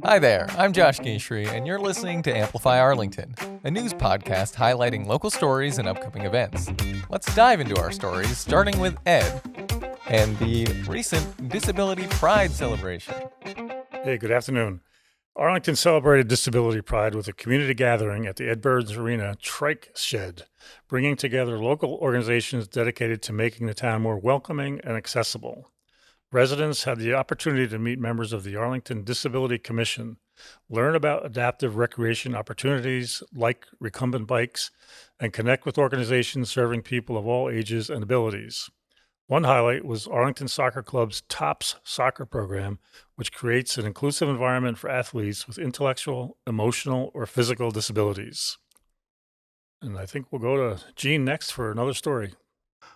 Hi there, I'm Josh Gayshri, and you're listening to Amplify Arlington, a news podcast highlighting local stories and upcoming events. Let's dive into our stories, starting with Ed and the recent Disability Pride celebration. Hey, good afternoon. Arlington celebrated Disability Pride with a community gathering at the Ed Burns Arena Trike Shed, bringing together local organizations dedicated to making the town more welcoming and accessible. Residents had the opportunity to meet members of the Arlington Disability Commission, learn about adaptive recreation opportunities like recumbent bikes, and connect with organizations serving people of all ages and abilities. One highlight was Arlington Soccer Club's TOPS soccer program, which creates an inclusive environment for athletes with intellectual, emotional, or physical disabilities. And I think we'll go to Gene next for another story.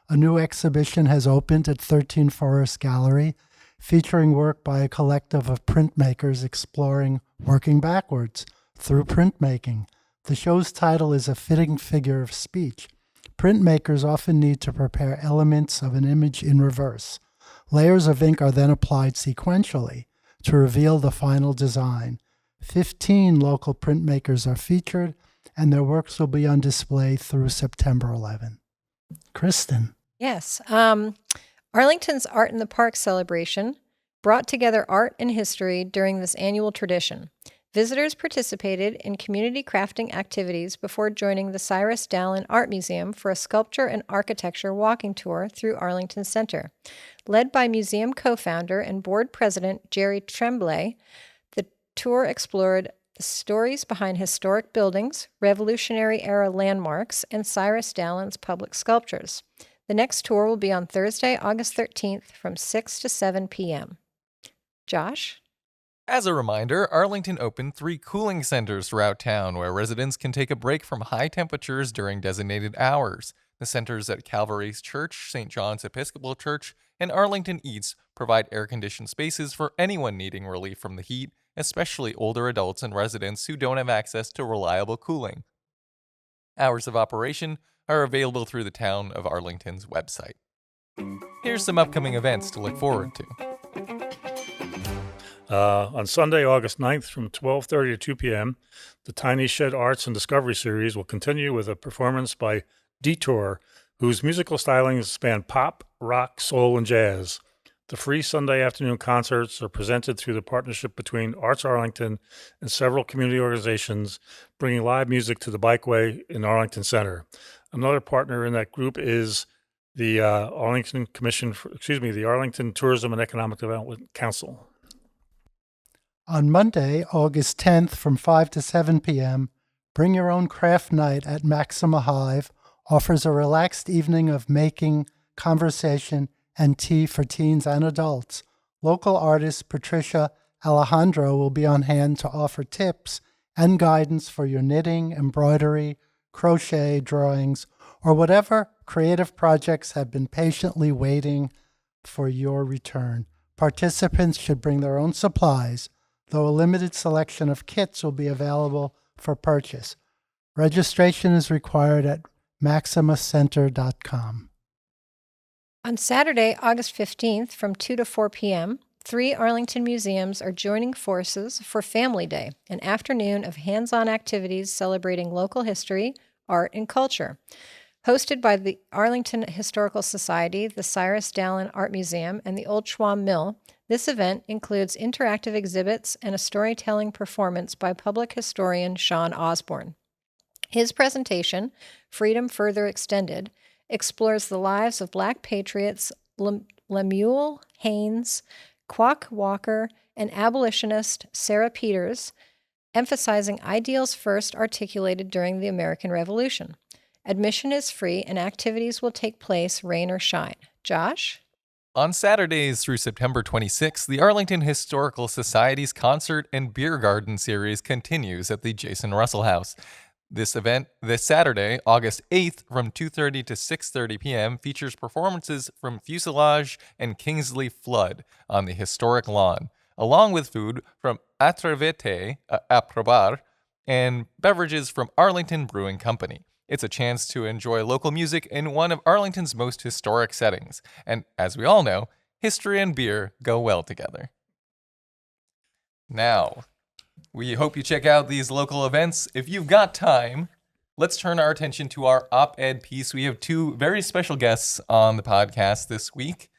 A new exhibition has opened at 13 Forest Gallery, featuring work by a collective of printmakers exploring working backwards through printmaking. The show's title is A Fitting Figure of Speech. Printmakers often need to prepare elements of an image in reverse. Layers of ink are then applied sequentially to reveal the final design. 15 local printmakers are featured, and their works will be on display through September 11. Kristen. Yes. Arlington's Art in the Park celebration brought together art and history during this annual tradition. Visitors participated in community crafting activities before joining the Cyrus Dallin Art Museum for a sculpture and architecture walking tour through Arlington Center. Led by museum co-founder and board president Jerry Tremblay, the tour explored the stories behind historic buildings, Revolutionary-era landmarks, and Cyrus Dallin's public sculptures. The next tour will be on Thursday, August 13th from 6 to 7 p.m. Josh? As a reminder, Arlington opened 3 cooling centers throughout town where residents can take a break from high temperatures during designated hours. The centers at Calvary's Church, St. John's Episcopal Church, and Arlington Eats provide air-conditioned spaces for anyone needing relief from the heat, especially older adults and residents who don't have access to reliable cooling. Hours of operation are available through the Town of Arlington's website. Here's some upcoming events to look forward to. On Sunday, August 9th from 12:30 to 2 p.m., the Tiny Shed Arts and Discovery Series will continue with a performance by Detour, whose musical stylings span pop, rock, soul, and jazz. The free Sunday afternoon concerts are presented through the partnership between Arts Arlington and several community organizations, bringing live music to the Bikeway in Arlington Center. Another partner in that group is the Arlington Tourism and Economic Development Council. On Monday, August 10th from 5 to 7 p.m., Bring Your Own Craft Night at Maxima Hive offers a relaxed evening of making, conversation, and tea for teens and adults. Local artist Patricia Alejandro will be on hand to offer tips and guidance for your knitting, embroidery, crochet, drawings, or whatever creative projects have been patiently waiting for your return. Participants should bring their own supplies, though a limited selection of kits will be available for purchase. Registration is required at maximacenter.com. On Saturday, August 15th from 2 to 4 p.m., 3 Arlington museums are joining forces for Family Day, an afternoon of hands-on activities celebrating local history, art, and culture. Hosted by the Arlington Historical Society, the Cyrus Dallin Art Museum, and the Old Schwam Mill, this event includes interactive exhibits and a storytelling performance by public historian Sean Osborne. His presentation, Freedom Further Extended, explores the lives of Black patriots Lemuel Haynes, Quock Walker, and abolitionist Sarah Peters, emphasizing ideals first articulated during the American Revolution. Admission is free and activities will take place rain or shine. Josh? On Saturdays through September 26th, the Arlington Historical Society's Concert and Beer Garden series continues at the Jason Russell House. This event, this Saturday, August 8th, from 2:30 to 6:30 p.m., features performances from Fuselage and Kingsley Flood on the historic lawn, along with food from Atrevete, Aprobar, and beverages from Arlington Brewing Company. It's a chance to enjoy local music in one of Arlington's most historic settings. And as we all know, history and beer go well together. Now, we hope you check out these local events. If you've got time, let's turn our attention to our op-ed piece. We have two very special guests on the podcast this week,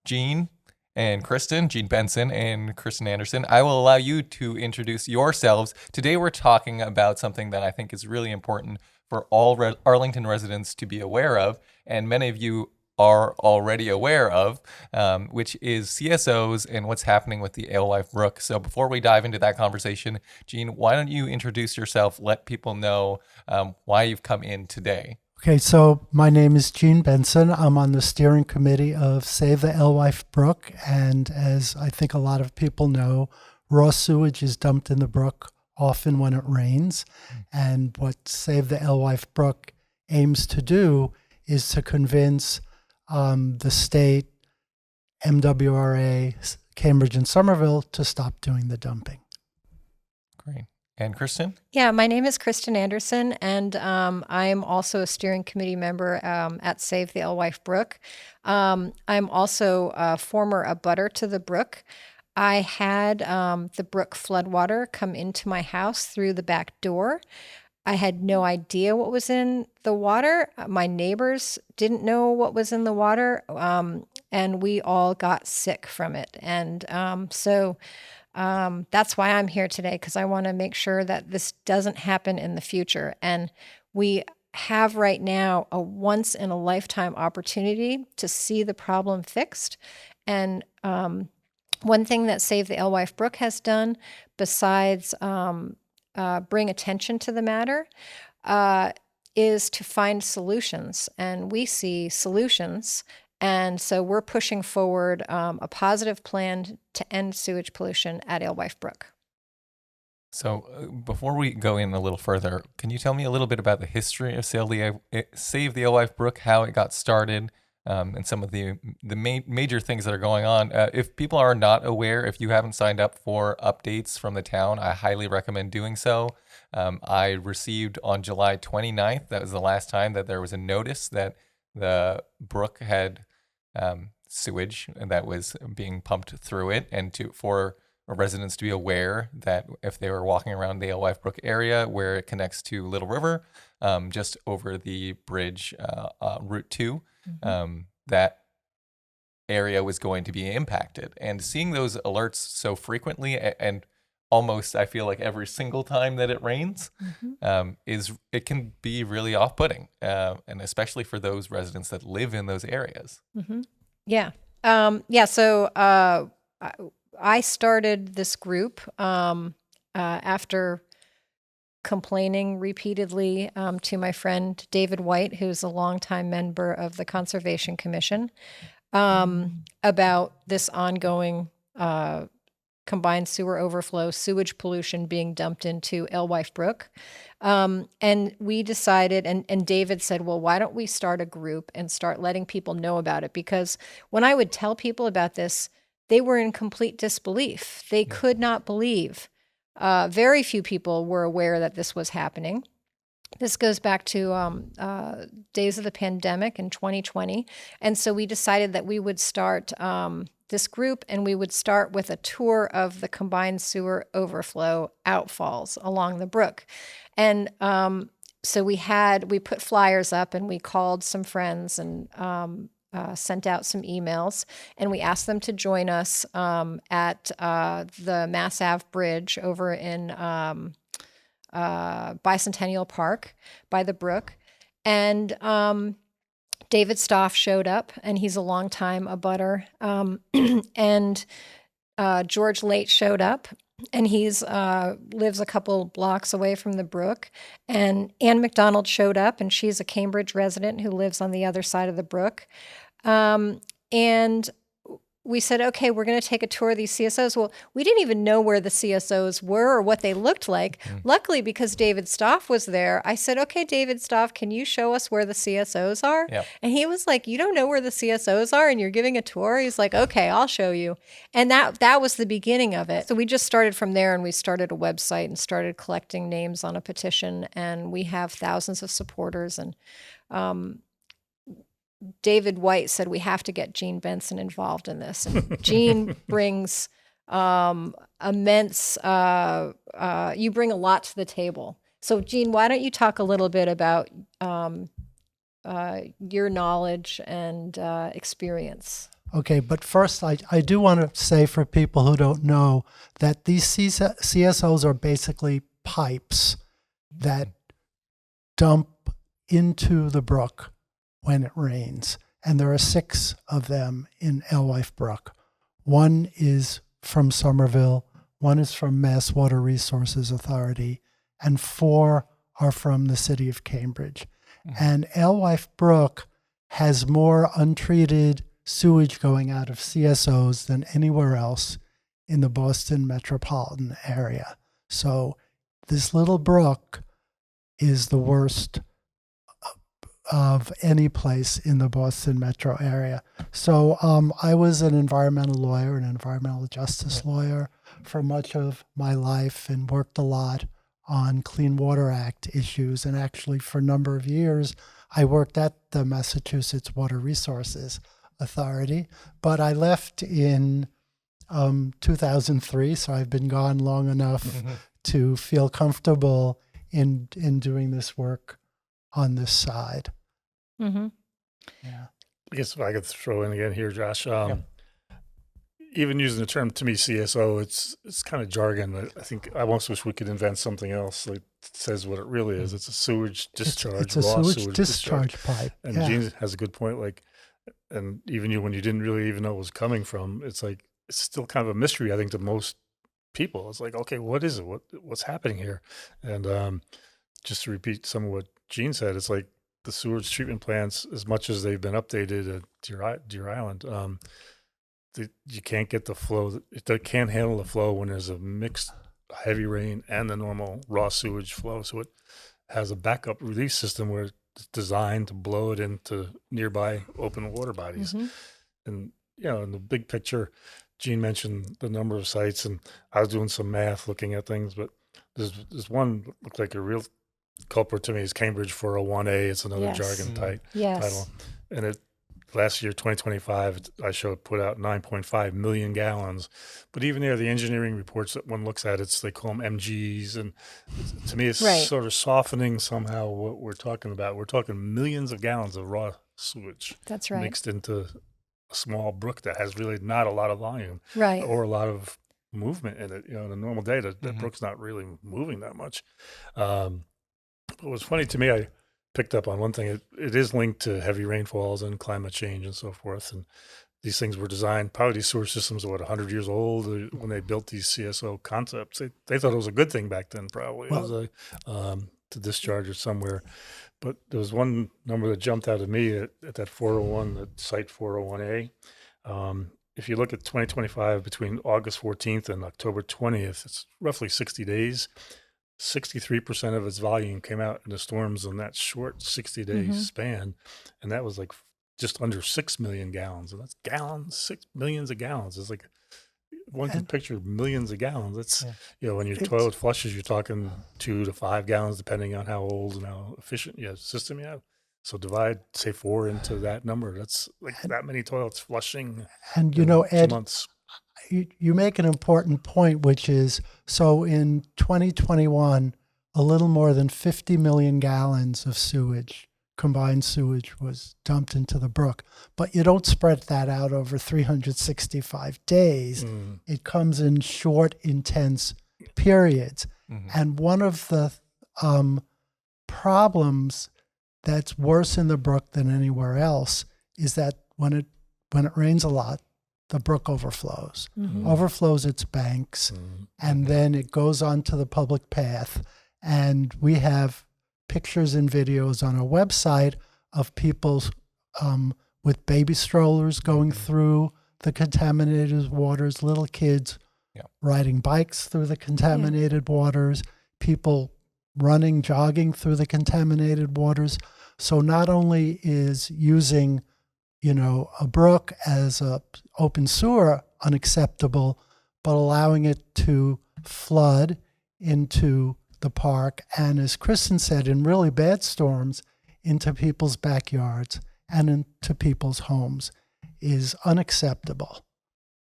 Jean Benson and Kristen Anderson. I will allow you to introduce yourselves. Today we're talking about something that I think is really important for all Arlington residents to be aware of, and many of you are already aware of, which is CSOs and what's happening with the Alewife Brook. So before we dive into that conversation, Jean, why don't you introduce yourself, let people know why you've come in today. Okay, so my name is Jean Benson. I'm on the steering committee of Save the Alewife Brook, and as I think a lot of people know, raw sewage is dumped in the brook often when it rains, and what Save the Alewife Brook aims to do is to convince the state, MWRA, Cambridge and Somerville to stop doing the dumping. Great. And Kristen? Yeah, my name is Kristen Anderson, and I'm also a steering committee member at Save the Alewife Brook. I'm also a former abutter to the brook. I had the brook floodwater come into my house through the back door. I had no idea what was in the water. My neighbors didn't know what was in the water, and we all got sick from it. And so that's why I'm here today, because I want to make sure that this doesn't happen in the future. And we have right now a once-in-a-lifetime opportunity to see the problem fixed. And one thing that Save the Alewife Brook has done, besides bring attention to the matter, is to find solutions. And we see solutions. And so we're pushing forward a positive plan to end sewage pollution at Alewife Brook. So before we go in a little further, can you tell me a little bit about the history of Save the Alewife Brook, how it got started, and some of the major things that are going on? If people are not aware, if you haven't signed up for updates from the town, I highly recommend doing so. I received on July 29th, that was the last time that there was a notice that the brook had sewage that was being pumped through it, and for residents to be aware that if they were walking around the Alewife Brook area where it connects to Little River, just over the bridge, Route 2, that area was going to be impacted. And seeing those alerts so frequently and almost, I feel like every single time that it rains, it can be really off-putting, and especially for those residents that live in those areas. Yeah. So I started this group after complaining repeatedly to my friend David White, who's a longtime member of the Conservation Commission, about this ongoing combined sewer overflow, sewage pollution being dumped into Alewife Brook. And we decided, and David said, well, why don't we start a group and start letting people know about it? Because when I would tell people about this, they were in complete disbelief. They could not believe. Very few people were aware that this was happening. This goes back to days of the pandemic in 2020. And so we decided that we would start this group, and we would start with a tour of the combined sewer overflow outfalls along the brook. And so we put flyers up, and we called some friends and sent out some emails, and we asked them to join us at the Mass Ave Bridge over in Bicentennial Park by the brook. And David Stoff showed up, and he's a longtime abutter. And George Late showed up, and he's lives a couple blocks away from the brook. And Ann McDonald showed up, and she's a Cambridge resident who lives on the other side of the brook. And we said, okay, we're going to take a tour of these CSOs. Well, we didn't even know where the CSOs were or what they looked like. Luckily, because David Stoff was there, I said, okay, David Stoff, can you show us where the CSOs are? Yep. And he was like, you don't know where the CSOs are and you're giving a tour? He's like, okay, I'll show you. And that was the beginning of it. So we just started from there, and we started a website and started collecting names on a petition. And we have thousands of supporters. And David White said we have to get Jean Benson involved in this. And Jean brings immense. You bring a lot to the table. So, Jean, why don't you talk a little bit about your knowledge and experience? Okay, but first, I do want to say for people who don't know that these CSOs are basically pipes that dump into the brook when it rains. And there are 6 of them in Alewife Brook. One is from Somerville, one is from Mass Water Resources Authority, and 4 are from the city of Cambridge. And Alewife Brook has more untreated sewage going out of CSOs than anywhere else in the Boston metropolitan area. So this little brook is the worst of any place in the Boston metro area. So I was an environmental lawyer, an environmental justice lawyer for much of my life, and worked a lot on Clean Water Act issues. And actually, for a number of years, I worked at the Massachusetts Water Resources Authority, but I left in 2003, so I've been gone long enough to feel comfortable in doing this work on this side. Mm-hmm. Yeah. I guess if I could throw in again here, Josh. Even using the term, to me, CSO, it's kind of jargon. I think I almost wish we could invent something else that says what it really is. It's a sewage discharge, It's a raw sewage discharge pipe. And Yeah. Jean has a good point. Like, and even you, when you didn't really even know it was coming from, it's like it's still kind of a mystery. I think to most people, it's like, okay, what is it? What's happening here? And just to repeat some of what Jean said, it's like the sewage treatment plants, as much as they've been updated at Deer Island, you can't get the flow. It can't handle the flow when there's a mixed heavy rain and the normal raw sewage flow. So it has a backup release system where it's designed to blow it into nearby open water bodies. Mm-hmm. And, in the big picture, Jean mentioned the number of sites, and I was doing some math looking at things, but there's one that looked like a real culprit to me is Cambridge 401A. It's another Yes. jargon Yes. title. And it last year, 2025, I showed put out 9.5 million gallons. But even there, the engineering reports that one looks at, they call them MGs. And to me, it's Right. sort of softening somehow what we're talking about. We're talking millions of gallons of raw sewage That's right. mixed into a small brook that has really not a lot of volume Right. or a lot of movement in it. In a normal day, that brook's not really moving that much. But what's funny to me, I picked up on one thing. It is linked to heavy rainfalls and climate change and so forth. And these things were designed, probably these sewer systems are 100 years old when they built these CSO concepts. They thought it was a good thing back then, probably. It was to discharge it somewhere. But there was one number that jumped out at me at that 401, that site 401A. If you look at 2025, between August 14th and October 20th, it's roughly 60 days. 63% of its volume came out in the storms in that short 60-day span. And that was like just under 6 million gallons. And that's gallons, 6 millions of gallons. It's like one can picture millions of gallons. It's, when your toilet flushes, you're talking 2 to 5 gallons, depending on how old and how efficient system you have. So divide, say, 4 into that number. That's like that many toilets flushing. And, in Ed, 2 months. You make an important point, which is, so in 2021, a little more than 50 million gallons of sewage, combined sewage, was dumped into the brook. But you don't spread that out over 365 days. It comes in short, intense periods. And one of the problems that's worse in the brook than anywhere else is that when it rains a lot, the brook overflows its banks, and then it goes onto the public path. And we have pictures and videos on our website of people with baby strollers going through the contaminated waters, little kids riding bikes through the contaminated waters, people running, jogging through the contaminated waters. So not only is using a brook as a open sewer unacceptable, but allowing it to flood into the park, and as Kristen said, in really bad storms, into people's backyards and into people's homes, is unacceptable.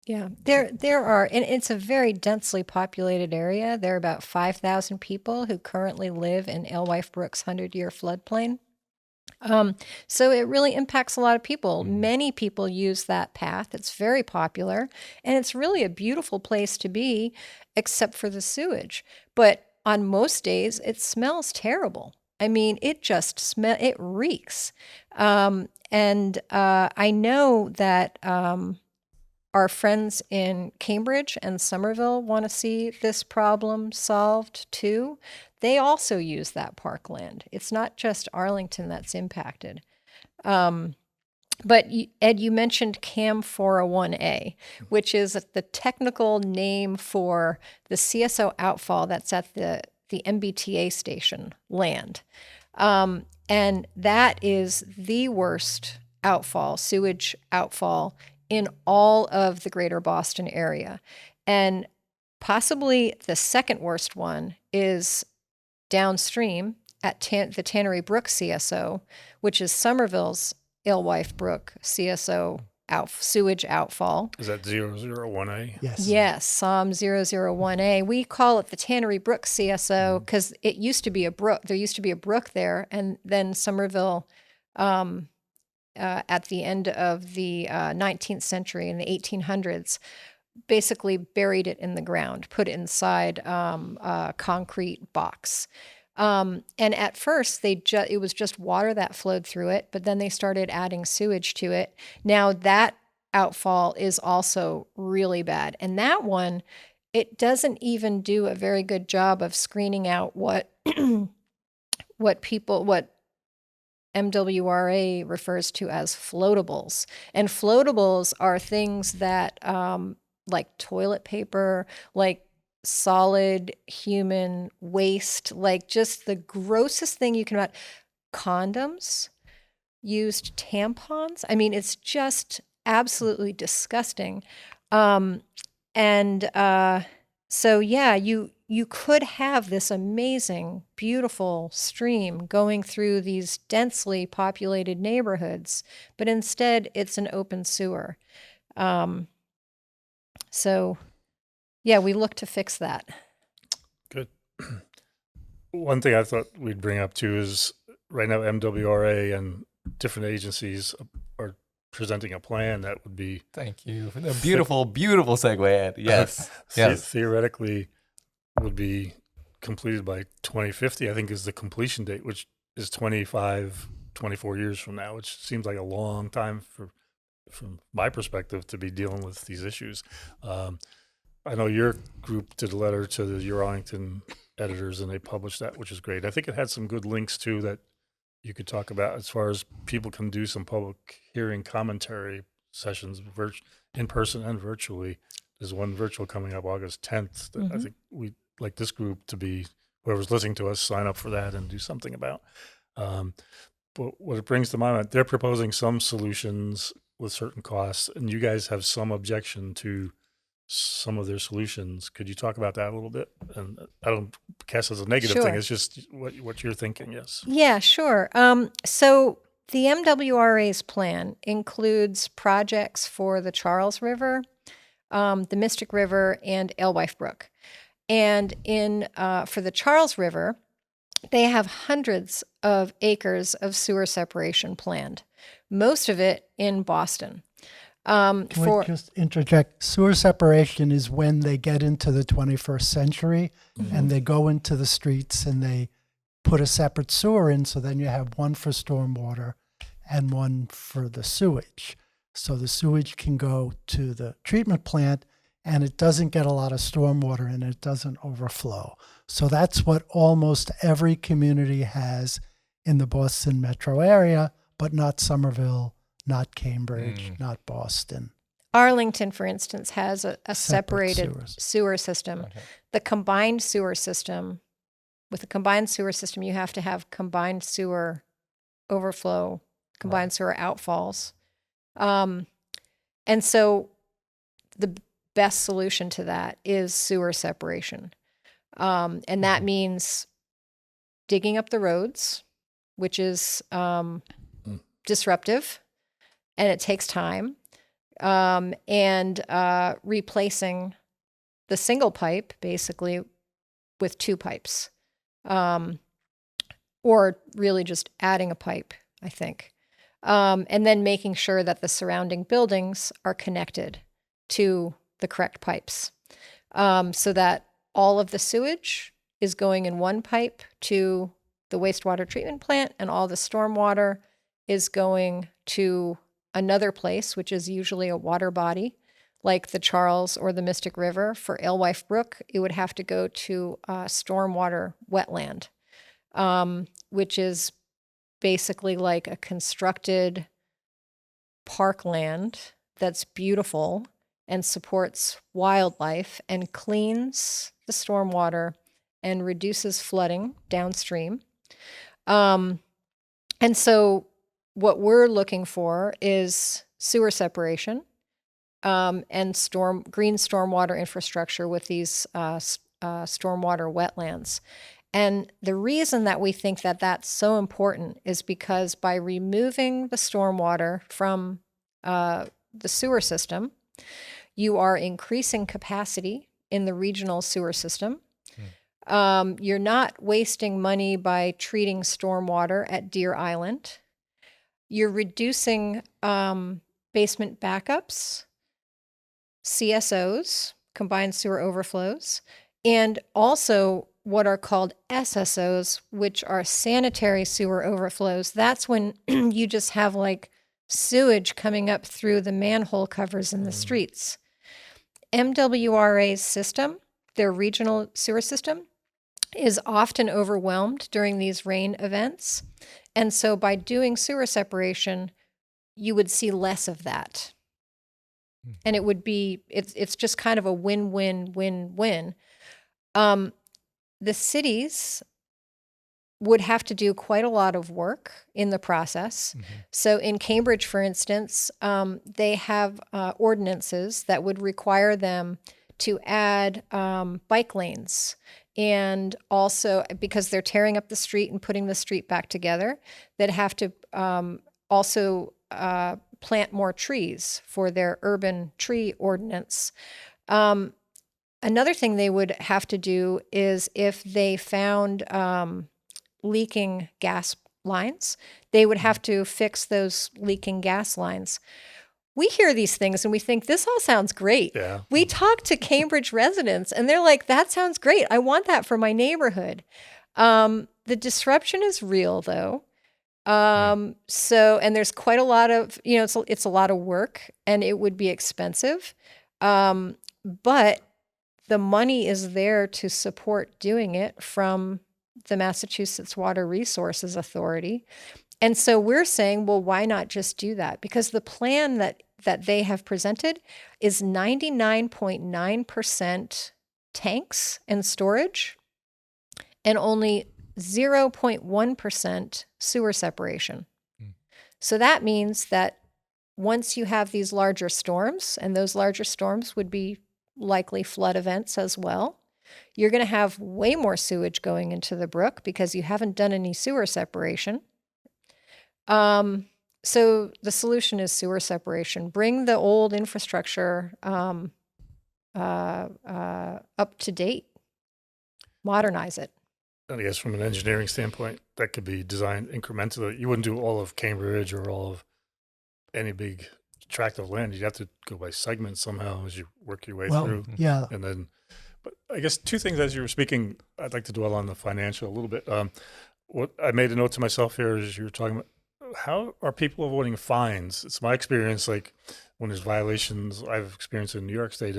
Yeah, there are, and it's a very densely populated area. There are about 5,000 people who currently live in Alewife Brook's 100-year floodplain. So it really impacts a lot of people. Many people use that path. It's very popular, and it's really a beautiful place to be, except for the sewage. But on most days, it smells terrible. I mean, it reeks. I know that our friends in Cambridge and Somerville want to see this problem solved too. They also use that parkland. It's not just Arlington that's impacted. But Ed, you mentioned CAM 401A, which is the technical name for the CSO outfall that's at the MBTA station land. And that is the worst sewage outfall in all of the greater Boston area. And possibly the second worst one is downstream at the Tannery Brook CSO, which is Somerville's Alewife Brook CSO sewage outfall. Is that 001A? Yes. Yes, SOM 001A. We call it the Tannery Brook CSO because it used to be a brook. There used to be a brook there, and then Somerville, at the end of the 19th century, in the 1800s, basically buried it in the ground, put it inside a concrete box. And at first, it was just water that flowed through it, but then they started adding sewage to it. Now that outfall is also really bad. And that one, it doesn't even do a very good job of screening out what MWRA refers to as floatables. And floatables are things that, like toilet paper, like solid human waste, like just the grossest thing you can imagine. Condoms, used tampons. I mean, it's just absolutely disgusting. So yeah, you could have this amazing, beautiful stream going through these densely populated neighborhoods, but instead it's an open sewer. So yeah, we look to fix that. Good. One thing I thought we'd bring up too is right now MWRA and different agencies are presenting a plan that would be. Thank you for the beautiful segue, Ed. Yes. Yes. Theoretically would be completed by 2050, I think is the completion date, which is 24 years from now, which seems like a long time from my perspective to be dealing with these issues. I know your group did a letter to your Arlington editors and they published that, which is great. I think it had some good links too that you could talk about as far as people can do some public hearing commentary sessions in person and virtually. There's one virtual coming up August 10th that I think we'd like this group to be, whoever's listening to us, sign up for that and do something about. But what it brings to mind, they're proposing some solutions with certain costs, and you guys have some objection to some of their solutions. Could you talk about that a little bit? And I don't cast as a negative thing. It's just what you're thinking. Yes. Yeah, sure. So the MWRA's plan includes projects for the Charles River, the Mystic River, and Alewife Brook. And for the Charles River, they have hundreds of acres of sewer separation planned, most of it in Boston. Can we just interject? Sewer separation is when they get into the 21st century and they go into the streets and they put a separate sewer in, so then you have one for stormwater and one for the sewage. So the sewage can go to the treatment plant and it doesn't get a lot of stormwater and it doesn't overflow. So that's what almost every community has in the Boston metro area, but not Somerville, not Cambridge, not Boston. Arlington, for instance, has a separated sewer system. Okay. The combined sewer system, with a combined sewer system, you have to have combined sewer overflow, combined sewer outfalls. And so the best solution to that is sewer separation. And that means digging up the roads, which is disruptive, and it takes time. and replacing the single pipe basically with 2 pipes, or really just adding a pipe, I think. And then making sure that the surrounding buildings are connected to the correct pipes, so that all of the sewage is going in one pipe to the wastewater treatment plant, and all the stormwater is going to another place, which is usually a water body, like the Charles or the Mystic River. For Alewife Brook, it would have to go to a stormwater wetland, which is basically like a constructed parkland that's beautiful and supports wildlife and cleans the stormwater and reduces flooding downstream. And so what we're looking for is sewer separation, and green stormwater infrastructure with these stormwater wetlands. And the reason that we think that that's so important is because by removing the stormwater from the sewer system, you are increasing capacity in the regional sewer system. You're not wasting money by treating stormwater at Deer Island. You're reducing basement backups, CSOs, combined sewer overflows, and also what are called SSOs, which are sanitary sewer overflows. That's when you just have like sewage coming up through the manhole covers in the streets. MWRA's system, their regional sewer system, is often overwhelmed during these rain events. And so by doing sewer separation, you would see less of that. And it would be, it's just kind of a win-win-win-win. The cities would have to do quite a lot of work in the process. So in Cambridge, for instance, they have ordinances that would require them to add bike lanes. And also, because they're tearing up the street and putting the street back together, they'd have to also plant more trees for their urban tree ordinance. Another thing they would have to do is if they found leaking gas lines, they would have to fix those leaking gas lines. We hear these things and we think, this all sounds great. Yeah. We talk to Cambridge residents and they're like, that sounds great. I want that for my neighborhood. The disruption is real though. So, and there's quite a lot of, it's a lot of work and it would be expensive. But the money is there to support doing it from the Massachusetts Water Resources Authority. And so we're saying, well, why not just do that? Because the plan that they have presented is 99.9% tanks and storage and only 0.1% sewer separation. So that means that once you have these larger storms, and those larger storms would be likely flood events as well, you're going to have way more sewage going into the brook because you haven't done any sewer separation. So the solution is sewer separation. Bring the old infrastructure up to date. Modernize it. And I guess from an engineering standpoint, that could be designed incrementally. You wouldn't do all of Cambridge or all of any big tract of land. You'd have to go by segments somehow as you work your way through. Yeah. And then, but I guess two things as you were speaking, I'd like to dwell on the financial a little bit. What I made a note to myself here as you were talking about, how are people avoiding fines? It's my experience, like when there's violations I've experienced in New York State,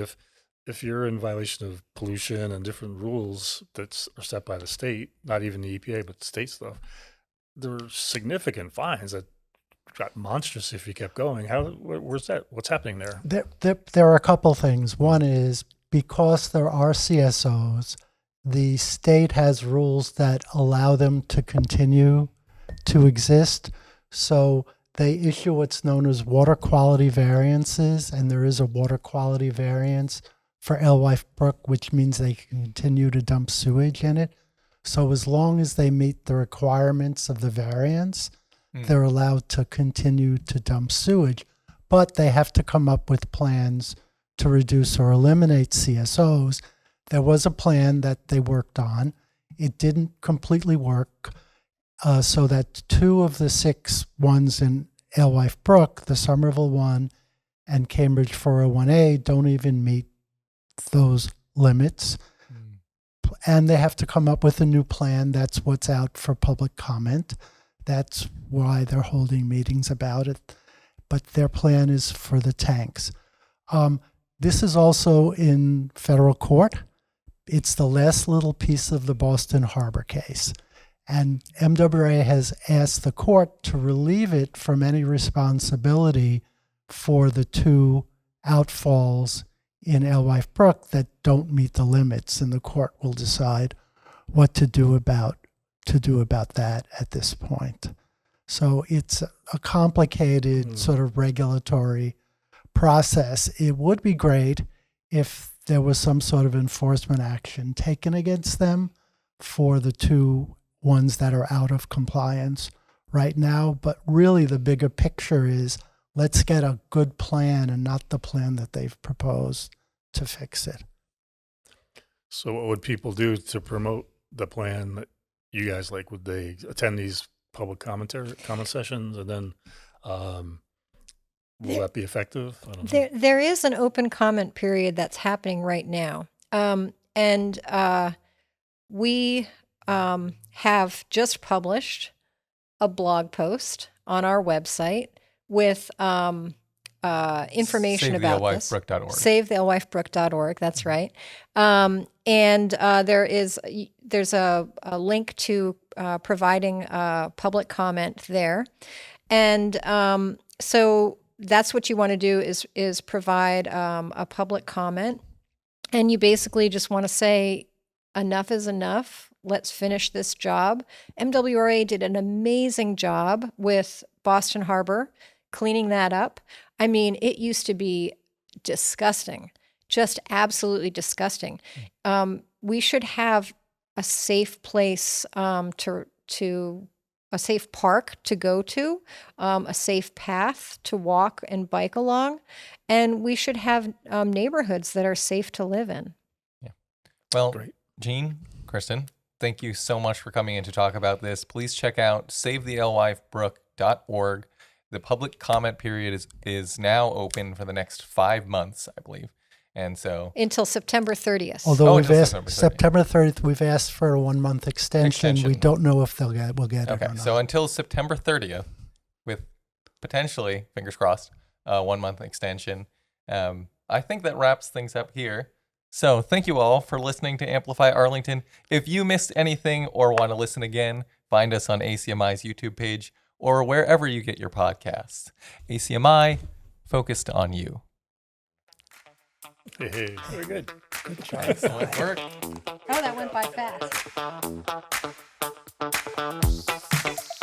if you're in violation of pollution and different rules that are set by the state, not even the EPA, but state stuff, there are significant fines that got monstrous if you kept going. Where's that? What's happening there? There are a couple things. One is because there are CSOs, the state has rules that allow them to continue to exist. So they issue what's known as water quality variances, and there is a water quality variance for Alewife Brook, which means they can continue to dump sewage in it. So as long as they meet the requirements of the variance, they're allowed to continue to dump sewage. but they have to come up with plans to reduce or eliminate CSOs. There was a plan that they worked on. It didn't completely work, so that 2 of the 6 ones in Alewife Brook, the Somerville one and Cambridge 401A, don't even meet those limits. And they have to come up with a new plan. That's what's out for public comment. That's why they're holding meetings about it. But their plan is for the tanks. This is also in federal court. It's the last little piece of the Boston Harbor case. And MWA has asked the court to relieve it from any responsibility for the 2 outfalls in Alewife Brook that don't meet the limits, and the court will decide what to do about that at this point. So it's a complicated sort of regulatory process. It would be great if there was some sort of enforcement action taken against them for the 2 ones that are out of compliance right now. But really the bigger picture is, let's get a good plan and not the plan that they've proposed to fix it. So what would people do to promote the plan that you guys like? Would they attend these public comment sessions, and then will that be effective? I don't know. There is an open comment period that's happening right now. We have just published a blog post on our website with information about this. SaveTheAlewifeBrook.org. SaveTheAlewifeBrook.org, that's right. There's a link to providing public comment there. And so that's what you want to do is provide a public comment. And you basically just want to say, enough is enough. Let's finish this job. MWRA did an amazing job with Boston Harbor, cleaning that up. I mean, it used to be disgusting, just absolutely disgusting. We should have a safe place to a safe park to go to, a safe path to walk and bike along, and we should have neighborhoods that are safe to live in. Yeah. Well, Great. Jean, Kristen, thank you so much for coming in to talk about this. Please check out SaveTheAlewifeBrook.org. The public comment period is now open for the next 5 months, I believe. And so Until September 30th. Although we've until asked September 30th. September 30th, we've asked for a 1-month extension. We don't know if we'll get it Okay, or not. so until September 30th, with potentially, fingers crossed, a 1-month extension. I think that wraps things up here. So thank you all for listening to Amplify Arlington. If you missed anything or want to listen again, find us on ACMi's YouTube page or wherever you get your podcasts. ACMi, focused on you. Hey, very good. Good job. Excellent work. Oh, that went by fast.